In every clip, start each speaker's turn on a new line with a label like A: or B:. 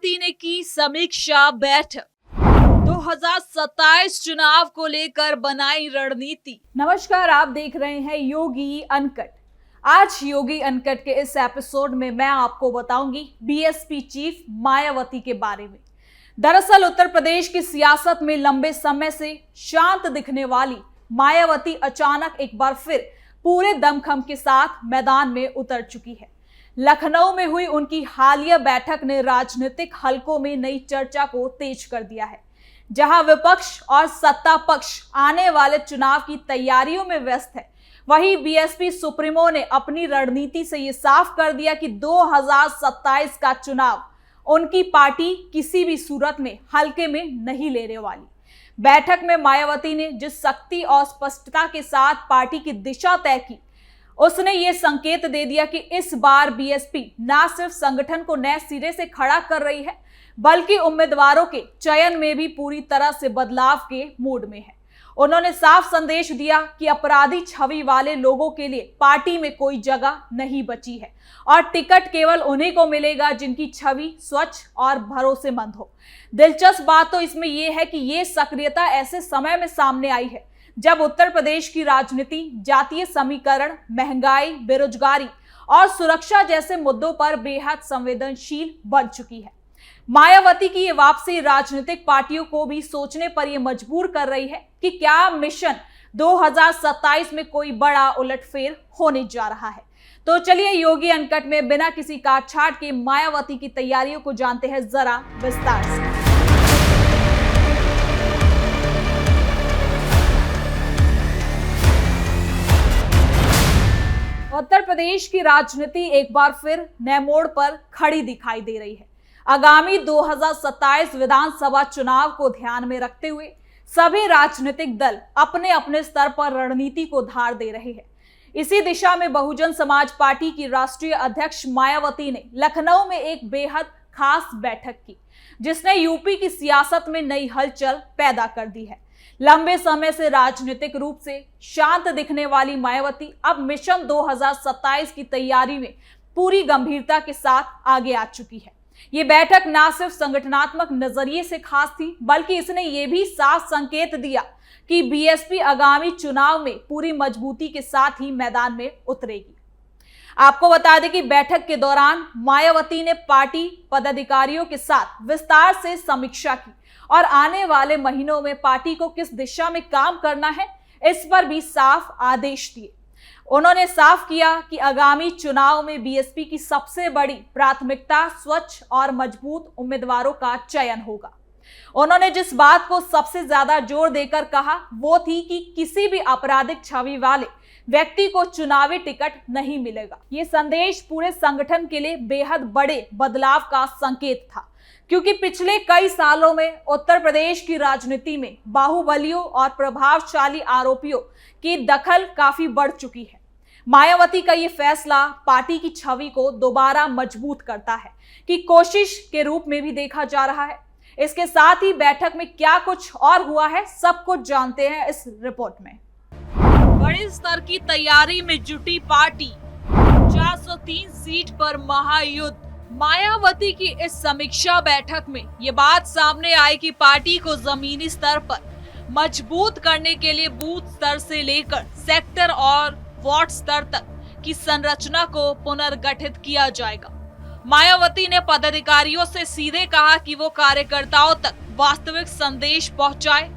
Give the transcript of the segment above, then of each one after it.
A: मायावती ने की समीक्षा बैठक। 2027 चुनाव को लेकर बनाई रणनीति।
B: नमस्कार, आप देख रहे हैं योगी अनकट। आज योगी अनकट के इस एपिसोड में मैं आपको बताऊंगी बीएसपी चीफ मायावती के बारे में। दरअसल उत्तर प्रदेश की सियासत में लंबे समय से शांत दिखने वाली मायावती अचानक एक बार फिर पूरे दमखम के साथ मैदान में उतर चुकी है। लखनऊ में हुई उनकी हालिया बैठक ने राजनीतिक हलकों में नई चर्चा को तेज कर दिया है। जहां विपक्ष और सत्ता पक्ष आने वाले चुनाव की तैयारियों में व्यस्त है, वहीं बीएसपी सुप्रीमो ने अपनी रणनीति से ये साफ कर दिया कि 2027 का चुनाव उनकी पार्टी किसी भी सूरत में हल्के में नहीं लेने वाली। बैठक में मायावती ने जिस सख्ती और स्पष्टता के साथ पार्टी की दिशा तय की, उसने ये संकेत दे दिया कि इस बार बीएसपी न सिर्फ संगठन को नए सिरे से खड़ा कर रही है, बल्कि उम्मीदवारों के चयन में भी पूरी तरह से बदलाव के मूड में है। उन्होंने साफ संदेश दिया कि अपराधी छवि वाले लोगों के लिए पार्टी में कोई जगह नहीं बची है और टिकट केवल उन्हीं को मिलेगा जिनकी छवि स्वच्छ और भरोसेमंद हो। दिलचस्प बात तो इसमें यह है कि ये सक्रियता ऐसे समय में सामने आई है जब उत्तर प्रदेश की राजनीति जातीय समीकरण, महंगाई, बेरोजगारी और सुरक्षा जैसे मुद्दों पर बेहद संवेदनशील बन चुकी है। मायावती की ये वापसी राजनीतिक पार्टियों को भी सोचने पर यह मजबूर कर रही है कि क्या मिशन 2027 में कोई बड़ा उलटफेर होने जा रहा है। तो चलिए योगी अनकट में बिना किसी काटछाट के मायावती की तैयारियों को जानते हैं जरा विस्तार से। उत्तर प्रदेश की राजनीति एक बार फिर नए मोड़ पर खड़ी दिखाई दे रही है। आगामी 2027 विधानसभा चुनाव को ध्यान में रखते हुए सभी राजनीतिक दल अपने अपने स्तर पर रणनीति को धार दे रहे हैं। इसी दिशा में बहुजन समाज पार्टी की राष्ट्रीय अध्यक्ष मायावती ने लखनऊ में एक बेहद खास बैठक की, जिसने यूपी की सियासत में नई हलचल पैदा कर दी है। लंबे समय से राजनीतिक रूप से शांत दिखने वाली मायावती अब मिशन 2027 की तैयारी में पूरी गंभीरता के साथ आगे आ चुकी है। ये बैठक न सिर्फ संगठनात्मक नजरिए से खास थी, बल्कि इसने ये भी साफ संकेत दिया कि बीएसपी आगामी चुनाव में पूरी मजबूती के साथ ही मैदान में उतरेगी। आपको बता दें कि बैठक के दौरान मायावती ने पार्टी पदाधिकारियों के साथ विस्तार से समीक्षा की और आने वाले महीनों में पार्टी को किस दिशा में काम करना है, इस पर भी साफ आदेश दिए। उन्होंने साफ किया कि आगामी चुनाव में बीएसपी की सबसे बड़ी प्राथमिकता स्वच्छ और मजबूत उम्मीदवारों का चयन होगा। उन्होंने जिस बात को सबसे ज्यादा जोर देकर कहा वो थी कि किसी भी आपराधिक छवि वाले व्यक्ति को चुनावी टिकट नहीं मिलेगा। ये संदेश पूरे संगठन के लिए बेहद बड़े बदलाव का संकेत था, क्योंकि पिछले कई सालों में उत्तर प्रदेश की राजनीति में बाहुबलियों और प्रभावशाली आरोपियों की दखल काफी बढ़ चुकी है। मायावती का ये फैसला पार्टी की छवि को दोबारा मजबूत करता है कि कोशिश के रूप में भी देखा जा रहा है। इसके साथ ही बैठक में क्या कुछ और हुआ है, सब कुछ जानते हैं इस रिपोर्ट में।
A: बड़े स्तर की तैयारी में जुटी पार्टी, 403 सीट पर महायुद्ध। मायावती की इस समीक्षा बैठक में ये बात सामने आई कि पार्टी को जमीनी स्तर पर मजबूत करने के लिए बूथ स्तर से लेकर सेक्टर और वार्ड स्तर तक की संरचना को पुनर्गठित किया जाएगा। मायावती ने पदाधिकारियों से सीधे कहा कि वो कार्यकर्ताओं तक वास्तविक संदेश पहुंचाए।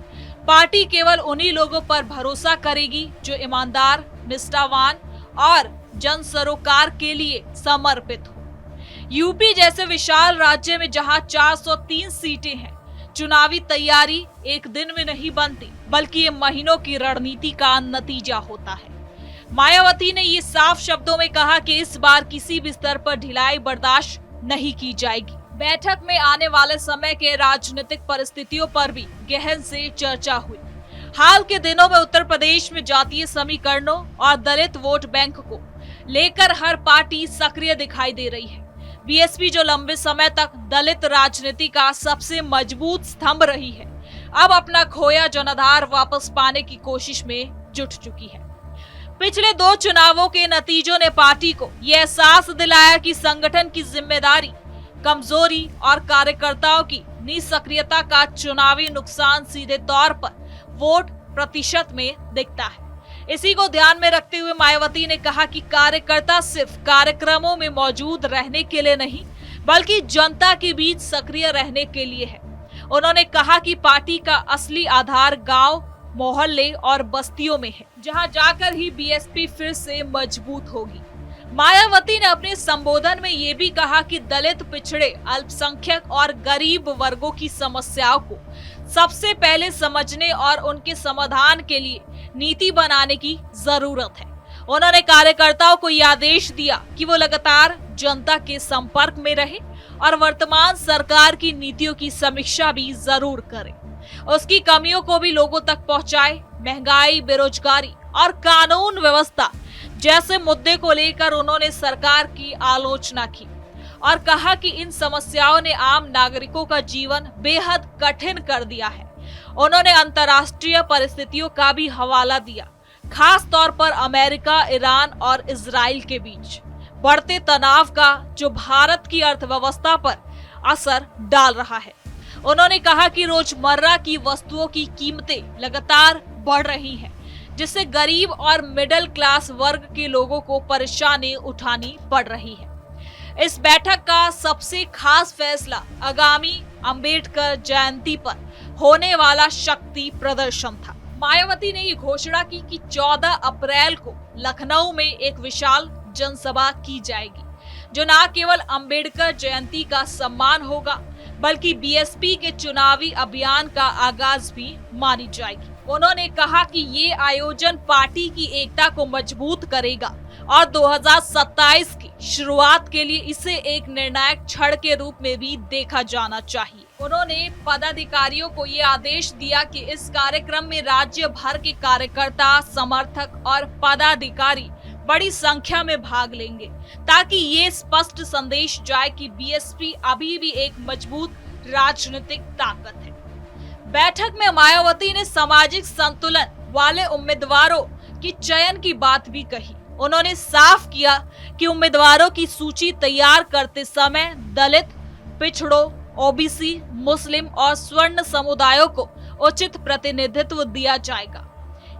A: पार्टी केवल उन्हीं लोगों पर भरोसा करेगी जो ईमानदार, निष्ठावान और जन सरोकार के लिए समर्पित हो। यूपी जैसे विशाल राज्य में जहां 403 सीटें हैं, चुनावी तैयारी एक दिन में नहीं बनती, बल्कि ये महीनों की रणनीति का नतीजा होता है। मायावती ने ये साफ शब्दों में कहा कि इस बार किसी भी स्तर पर ढिलाई बर्दाश्त नहीं की जाएगी। बैठक में आने वाले समय के राजनीतिक परिस्थितियों पर भी गहन से चर्चा हुई। हाल के दिनों में उत्तर प्रदेश में जातीय समीकरणों और दलित वोट बैंक को लेकर हर पार्टी सक्रिय दिखाई दे रही है। बीएसपी जो लंबे समय तक दलित राजनीति का सबसे मजबूत स्तंभ रही है, अब अपना खोया जनाधार वापस पाने की कोशिश में जुट चुकी है। पिछले 2 चुनावों के नतीजों ने पार्टी को यह एहसास दिलाया कि संगठन की जिम्मेदारी कमजोरी और कार्यकर्ताओं की निष्क्रियता का चुनावी नुकसान सीधे तौर पर वोट प्रतिशत में दिखता है। इसी को ध्यान में रखते हुए मायावती ने कहा कि कार्यकर्ता सिर्फ कार्यक्रमों में मौजूद रहने के लिए नहीं, बल्कि जनता के बीच सक्रिय रहने के लिए है। उन्होंने कहा कि पार्टी का असली आधार गांव, मोहल्ले और बस्तियों में है, जहां जाकर ही बीएसपी फिर से मजबूत होगी। मायावती ने अपने संबोधन में ये भी कहा कि दलित, पिछड़े, अल्पसंख्यक और गरीब वर्गों की समस्याओं को सबसे पहले समझने और उनके समाधान के लिए नीति बनाने की जरूरत है। उन्होंने कार्यकर्ताओं को यह आदेश दिया कि वो लगातार जनता के संपर्क में रहे और वर्तमान सरकार की नीतियों की समीक्षा भी जरूर करें, उसकी कमियों को भी लोगों तक पहुंचाए। महंगाई, बेरोजगारी और कानून व्यवस्था जैसे मुद्दे को लेकर उन्होंने सरकार की आलोचना की और कहा कि इन समस्याओं ने आम नागरिकों का जीवन बेहद कठिन कर दिया है। उन्होंने अंतर्राष्ट्रीय परिस्थितियों का भी हवाला दिया, खास तौर पर अमेरिका, ईरान और इजराइल के बीच बढ़ते तनाव का, जो भारत की अर्थव्यवस्था पर असर डाल रहा है। उन्होंने कहा कि रोजमर्रा की वस्तुओं की कीमतें लगातार बढ़ रही हैं, जिससे गरीब और मिडिल क्लास वर्ग के लोगों को परेशानी उठानी पड़ रही है। इस बैठक का सबसे खास फैसला आगामी अंबेडकर जयंती पर होने वाला शक्ति प्रदर्शन था। मायावती ने ये घोषणा की कि 14 अप्रैल को लखनऊ में एक विशाल जनसभा की जाएगी, जो न केवल अंबेडकर जयंती का सम्मान होगा, बल्कि बीएसपी के चुनावी अभियान का आगाज भी मानी जाएगी। उन्होंने कहा कि ये आयोजन पार्टी की एकता को मजबूत करेगा और 2027 की शुरुआत के लिए इसे एक निर्णायक क्षण के रूप में भी देखा जाना चाहिए। उन्होंने पदाधिकारियों को ये आदेश दिया कि इस कार्यक्रम में राज्य भर के कार्यकर्ता, समर्थक और पदाधिकारी बड़ी संख्या में भाग लेंगे, ताकि ये स्पष्ट संदेश जाए कि बीएसपी अभी भी एक मजबूत राजनीतिक ताकत है। बैठक में मायावती ने सामाजिक संतुलन वाले उम्मीदवारों की चयन की बात भी कही। उन्होंने साफ किया कि उम्मीदवारों की सूची तैयार करते समय दलित, पिछड़ों, ओबीसी, मुस्लिम और स्वर्ण समुदायों को उचित प्रतिनिधित्व दिया जाएगा।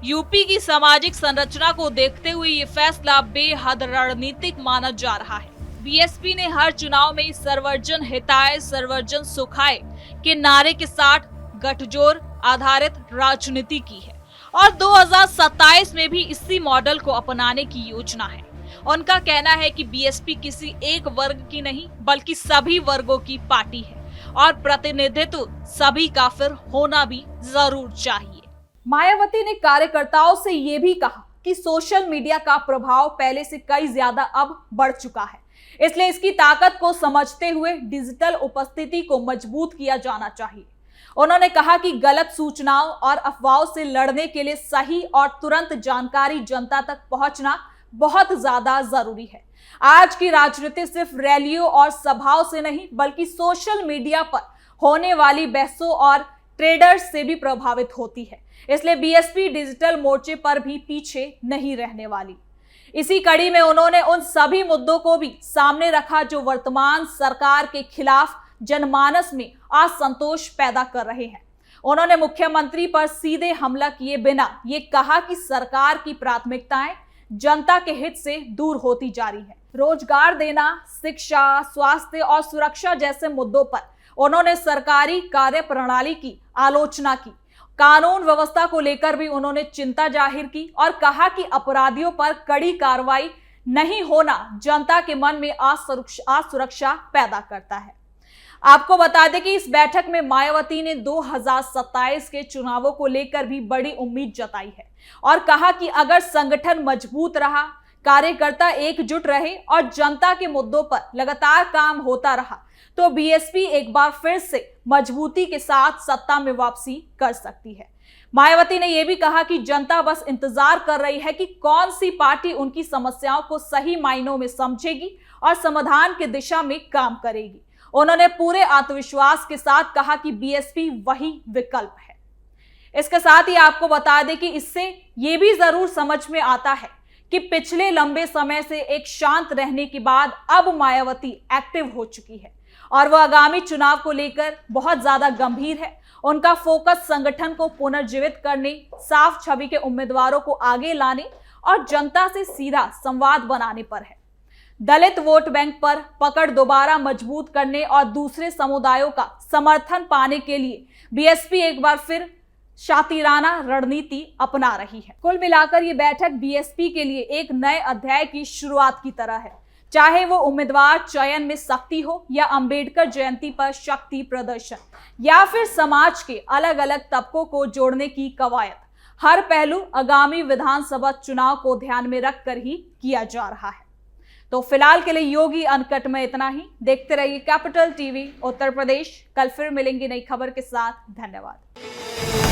A: यूपी की सामाजिक संरचना को देखते हुए ये फैसला बेहद रणनीतिक माना जा रहा है। बीएसपी ने हर चुनाव में सर्वजन हिताय सर्वजन सुखाय के नारे के साथ गठजोड़ आधारित राजनीति की है और 2027 में भी इसी मॉडल को अपनाने की योजना है। उनका कहना है कि बीएसपी किसी एक वर्ग की नहीं, बल्कि सभी वर्गों की पार्टी है और प्रतिनिधित्व सभी का फिर होना भी जरूर चाहिए।
B: मायावती ने कार्यकर्ताओं से ये भी कहा कि सोशल मीडिया का प्रभाव पहले से कई ज्यादा अब बढ़ चुका है, इसलिए इसकी ताकत को समझते हुए डिजिटल उपस्थिति को मजबूत किया जाना चाहिए। उन्होंने कहा कि गलत सूचनाओं और अफवाहों से लड़ने के लिए सही और तुरंत जानकारी जनता तक पहुंचना बहुत ज्यादा जरूरी है। आज की राजनीति सिर्फ रैलियों और सभाओं से नहीं, बल्कि सोशल मीडिया पर होने वाली बहसों और ट्रेडर्स से भी प्रभावित होती है। इसलिए बीएसपी डिजिटल मोर्चे पर भी पीछे नहीं रहने वाली। इसी कड़ी में उन्होंने उन सभी मुद्दों को भी सामने रखा जो वर्तमान सरकार के खिलाफ जनमानस में असंतोष पैदा कर रहे हैं। उन्होंने मुख्यमंत्री पर सीधे हमला किए बिना ये कहा कि सरकार की प्राथमिकताएं जनता के हित से दूर होती जा रही है। रोजगार देना, शिक्षा, स्वास्थ्य और सुरक्षा जैसे मुद्दों पर उन्होंने सरकारी कार्य प्रणाली की आलोचना की। कानून व्यवस्था को लेकर भी उन्होंने चिंता जाहिर की और कहा कि अपराधियों पर कड़ी कार्रवाई नहीं होना जनता के मन में असुरक्षा पैदा करता है। आपको बता दें कि इस बैठक में मायावती ने 2027 के चुनावों को लेकर भी बड़ी उम्मीद जताई है और कहा कि अगर संगठन मजबूत रहा, कार्यकर्ता एकजुट रहे और जनता के मुद्दों पर लगातार काम होता रहा, तो बीएसपी एक बार फिर से मजबूती के साथ सत्ता में वापसी कर सकती है। मायावती ने यह भी कहा कि जनता बस इंतजार कर रही है कि कौन सी पार्टी उनकी समस्याओं को सही मायनों में समझेगी और समाधान की दिशा में काम करेगी। उन्होंने पूरे आत्मविश्वास के साथ कहा कि बीएसपी वही विकल्प है। इसके साथ ही आपको बता दें कि इससे ये भी जरूर समझ में आता है कि पिछले लंबे समय से एक शांत रहने के बाद अब मायावती एक्टिव हो चुकी है और वह आगामी चुनाव को लेकर बहुत ज्यादा गंभीर है। उनका फोकस संगठन को पुनर्जीवित करने, साफ छवि के उम्मीदवारों को आगे लाने और जनता से सीधा संवाद बनाने पर है। दलित वोट बैंक पर पकड़ दोबारा मजबूत करने और दूसरे समुदायों का समर्थन पाने के लिए बीएसपी एक बार फिर शातिराना रणनीति अपना रही है। कुल मिलाकर ये बैठक बीएसपी के लिए एक नए अध्याय की शुरुआत की तरह है, चाहे वो उम्मीदवार चयन में सख्ती हो या अंबेडकर जयंती पर शक्ति प्रदर्शन या फिर समाज के अलग अलग तबकों को जोड़ने की कवायद। हर पहलू आगामी विधानसभा चुनाव को ध्यान में रखकर ही किया जा रहा है। तो फिलहाल के लिए योगी अनकट में इतना ही। देखते रहिए कैपिटल टीवी उत्तर प्रदेश। कल फिर मिलेंगे नई खबर के साथ। धन्यवाद।